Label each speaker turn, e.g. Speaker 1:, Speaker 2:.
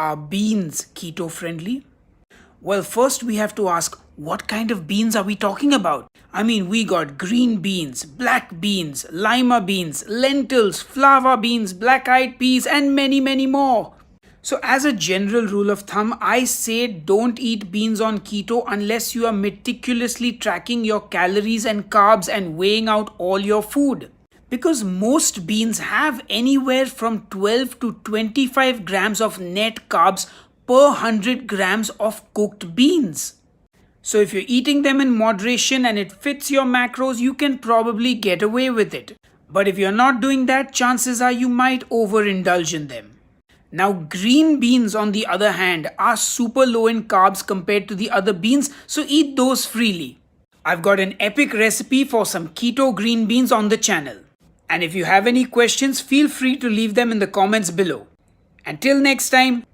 Speaker 1: Are beans keto friendly? Well, first we have to ask what kind of beans are we talking about? I mean, we got green beans, black beans, lima beans, lentils, fava beans, black eyed peas, and many more. So, as a general rule of thumb, I say don't eat beans on keto unless you are meticulously tracking your calories and carbs and weighing out all your food. Because most beans have anywhere from 12 to 25 grams of net carbs per 100 grams of cooked beans. So if you're eating them in moderation and it fits your macros, you can probably get away with it. But if you're not doing that, chances are you might overindulge in them. Now, green beans, on the other hand, are super low in carbs compared to the other beans, so eat those freely. I've got an epic recipe for some keto green beans on the channel. And if you have any questions, feel free to leave them in the comments below. Until next time,